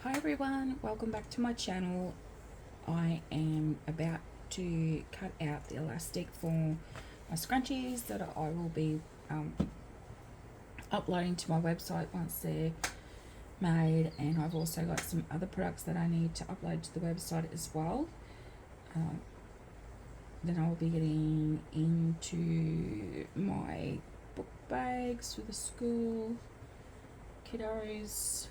Hi everyone, welcome back to my channel. I am about to cut out the elastic for my scrunchies that I will be uploading to my website once they're made, and I've also got some other products that I need to upload to the website as well. Then I will be getting into my book bags for the school kiddos.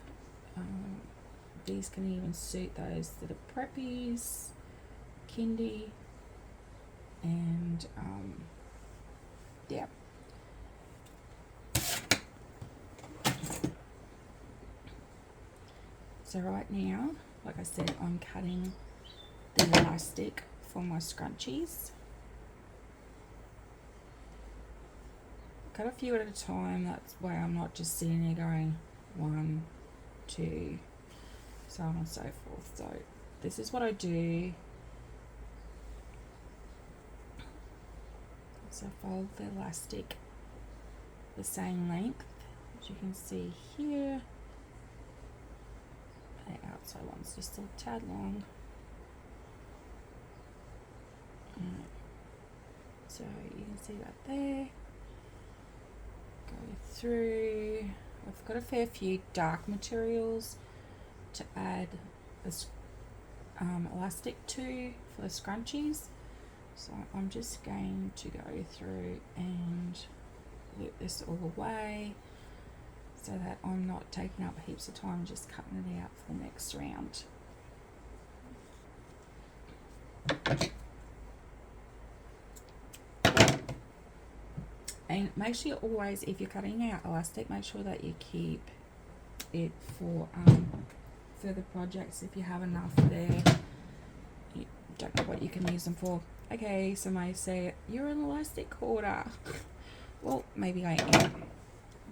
These can even suit those that are preppies, kindy, and yeah. So right now, like I said, I'm cutting the elastic for my scrunchies. Cut a few at a time, that's why I'm not just sitting there going 1, 2, so on and so forth. So this is what I do. So fold the elastic the same length, as you can see here. The outside one's just a tad long. So you can see that there. Go through. I've got a fair few dark materials to add this elastic to for the scrunchies. So I'm just going to go through and loop this all away so that I'm not taking up heaps of time just cutting it out for the next round. And make sure always, if you're cutting out elastic, make sure that you keep it for further projects if you have enough there. You don't know what you can use them for. Okay, so may say you're an elastic hoarder. Well, maybe I am,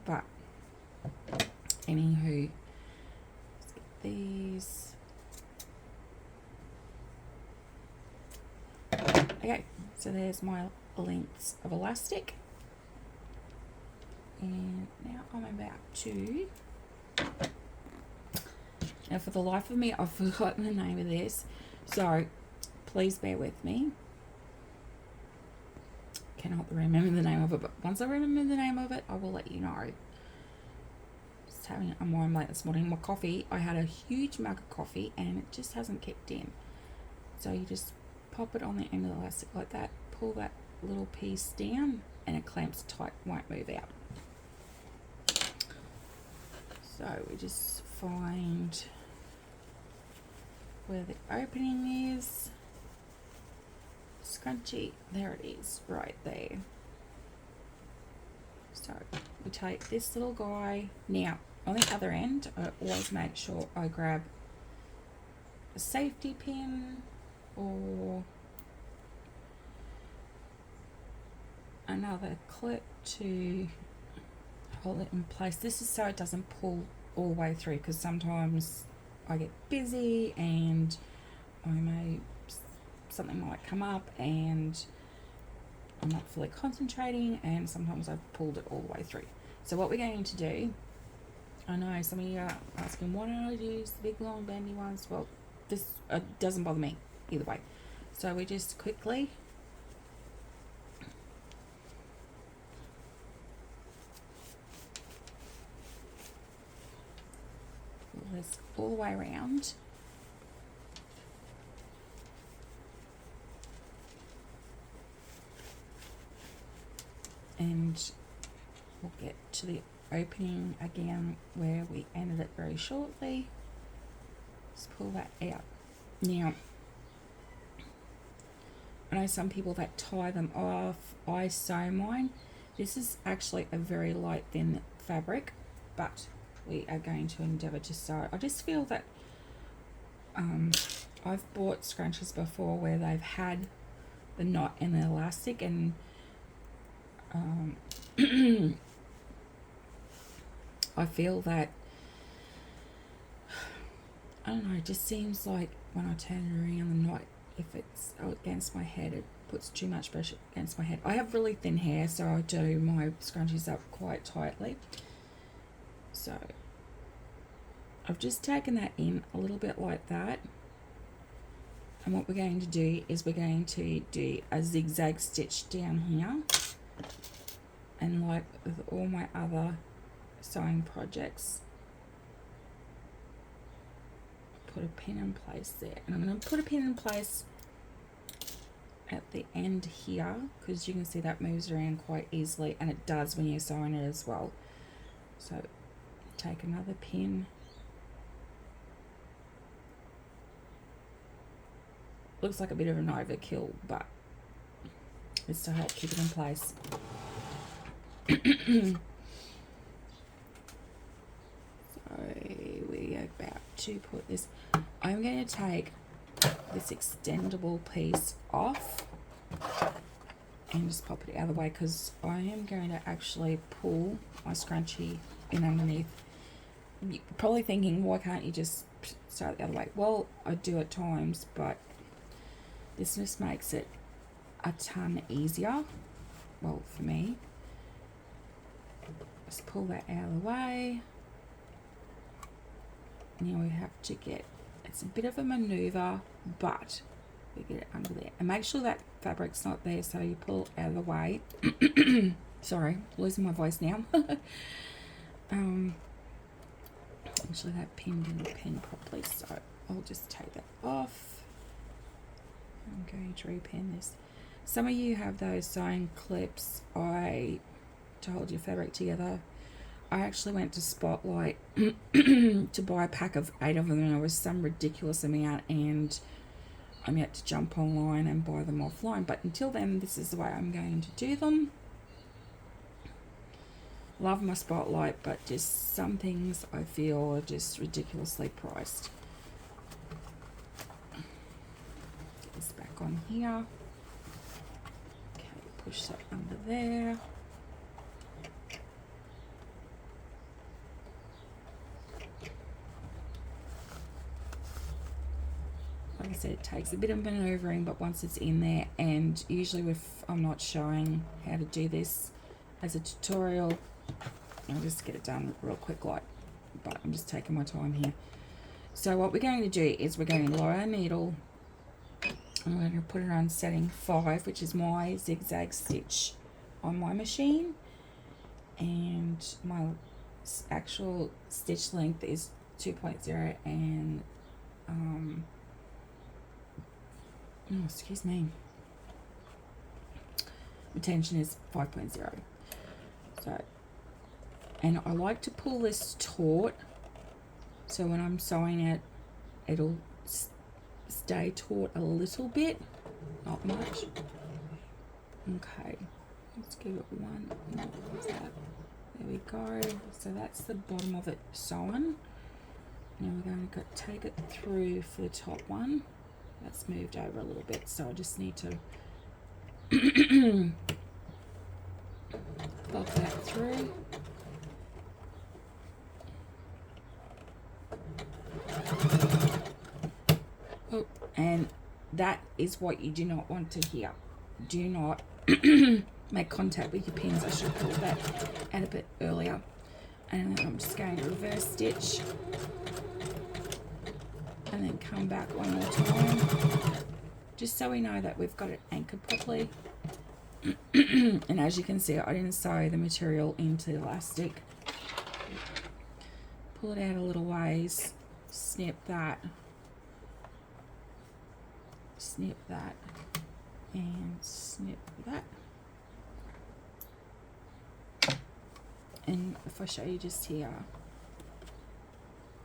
but anywho, let's get these. Okay, so there's my lengths of elastic, and now I'm about to. Now, for the life of me, I've forgotten the name of this, so please bear with me. Cannot remember the name of it, but once I remember the name of it, I will let you know. Just having a wine late this morning. My coffee, I had a huge mug of coffee and it just hasn't kicked in. So you just pop it on the end of the elastic like that, pull that little piece down, and it clamps tight, won't move out. So we just find where the opening is. Scrunchie, there it is, right there. So we take this little guy. Now on the other end, I always make sure I grab a safety pin or another clip to hold it in place. This is so it doesn't pull all the way through, because sometimes I get busy and something might come up and I'm not fully concentrating, and sometimes I've pulled it all the way through. So what we're going to do, I know some of you are asking, why don't I use the big long bendy ones? Well, this doesn't bother me either way. So we just quickly pull this all the way around. And we'll get to the opening again where we ended it very shortly. Just pull that out. Now, I know some people that tie them off. I sew mine. This is actually a very light thin fabric, but we are going to endeavour to sew. I just feel that I've bought scrunchies before where they've had the knot and the elastic, and I feel that, I don't know, it just seems like when I turn it around, the knot, if it's against my head, it puts too much pressure against my head. I have really thin hair, so I do my scrunchies up quite tightly. So I've just taken that in a little bit like that. And what we're going to do is we're going to do a zigzag stitch down here. And like with all my other sewing projects, put a pin in place there. And I'm going to put a pin in place at the end here, because you can see that moves around quite easily, and it does when you're sewing it as well. So take another pin. Looks like a bit of an overkill, but it's to help keep it in place. So we're about to put this. I'm going to take this extendable piece off and just pop it out of the way, because I am going to actually pull my scrunchie in underneath. You're probably thinking, why can't you just start the other way? Well, I do at times, but this just makes it a ton easier. Well, for me. Just pull that out of the way. Now we have to get, it's a bit of a maneuver, but we get it under there. And make sure that fabric's not there, so you pull out of the way. Sorry, losing my voice now. Actually that pin didn't pin properly, so I'll just take that off. I'm going to repin this. Some of you have those sewing clips to hold your fabric together. I actually went to Spotlight to buy a pack of 8 of them, and it was some ridiculous amount, and I'm yet to jump online and buy them offline. But until then, this is the way I'm going to do them. Love my Spotlight, but just some things I feel are just ridiculously priced. Get this back on here. Okay, push that under there. Like I said, it takes a bit of maneuvering, but once it's in there, and usually if I'm not showing how to do this as a tutorial, I'll just get it done real quick, but I'm just taking my time here. So what we're going to do is we're going to lower our needle, and we're going to put it on setting 5, which is my zigzag stitch on my machine, and my actual stitch length is 2.0, and excuse me, retention is 5.0. So, and I like to pull this taut, so when I'm sewing it, it'll stay taut a little bit, not much. Okay, let's give it one. What's that? There we go. So that's the bottom of it sewn. Now we're going to take it through for the top one. That's moved over a little bit, so I just need to pop that through. Oh, and that is what you do not want to hear. Do not make contact with your pins. I should have pulled that out a bit earlier. And then I'm just going to reverse stitch and then come back one more time, just so we know that we've got it anchored properly. And as you can see, I didn't sew the material into the elastic. Pull it out a little ways, snip that, and snip that. And if I show you just here,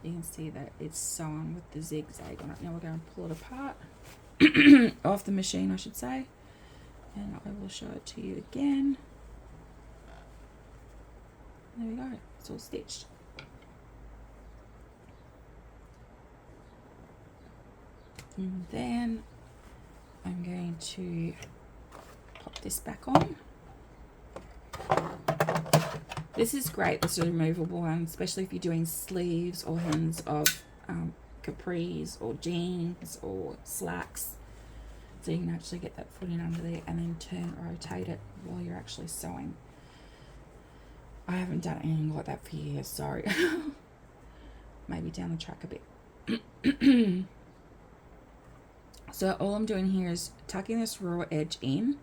you can see that it's sewn with the zigzag on it. Now we're going to pull it apart off the machine, I should say, and I will show it to you again. There we go, it's all stitched. And then I'm going to pop this back on. This is great, this is a removable one, especially if you're doing sleeves or hems of capris or jeans or slacks. So you can actually get that foot in under there and then rotate it while you're actually sewing. I haven't done anything like that for years, sorry. maybe down the track a bit. So all I'm doing here is tucking this raw edge in.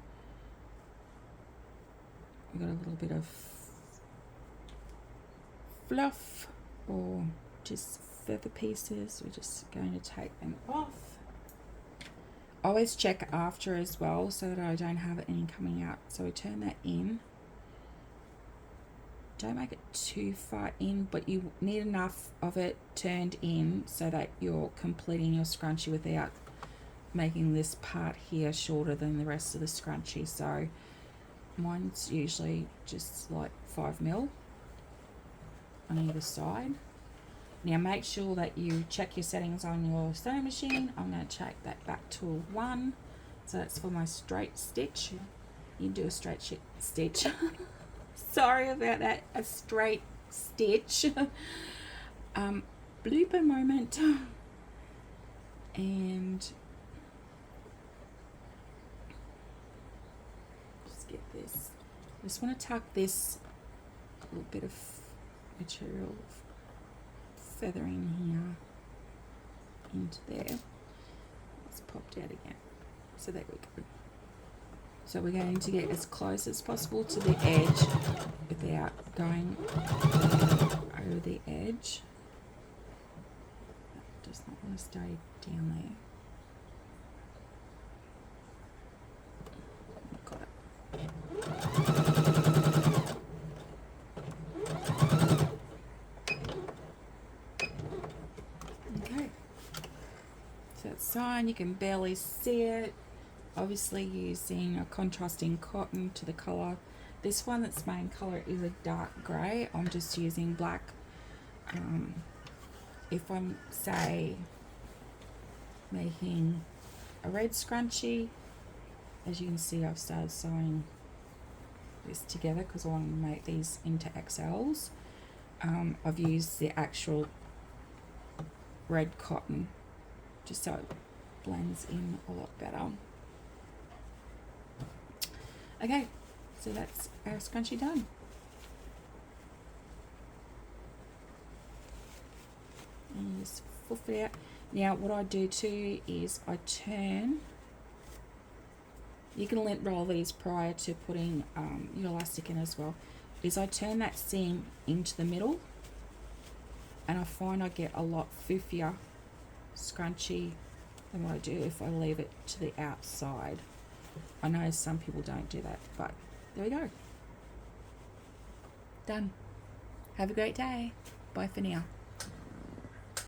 We've got a little bit of fluff or just feather pieces. We're just going to take them off. Always check after as well so that I don't have any coming out. So we turn that in. Don't make it too far in, but you need enough of it turned in so that you're completing your scrunchie without making this part here shorter than the rest of the scrunchie. So mine's usually just like 5 mil on either side. Now make sure that you check your settings on your sewing machine. I'm going to check that back to 1. So that's for my straight stitch. You do a straight stitch. Sorry about that. A straight stitch. Blooper moment. And just get this. I just want to tuck this little bit of material feathering here into there. It's popped out again. So there we go. So we're going to get as close as possible to the edge without going over the edge. That does not want to stay down there. Got it. Okay. So it's sewn, you can barely see it. Obviously using a contrasting cotton to the colour. This one, that's main colour, is a dark grey. I'm just using black. If I'm, say, making a red scrunchie, as you can see, I've started sewing this together because I want to make these into XLs. I've used the actual red cotton just so it blends in a lot better. Okay, so that's our scrunchie done. And just fluff it out. Now what I do too is I turn, you can lint roll these prior to putting your elastic in as well, is I turn that seam into the middle, and I find I get a lot foofier scrunchie than what I do if I leave it to the outside. I know some people don't do that, but there we go. Done. Have a great day. Bye for now.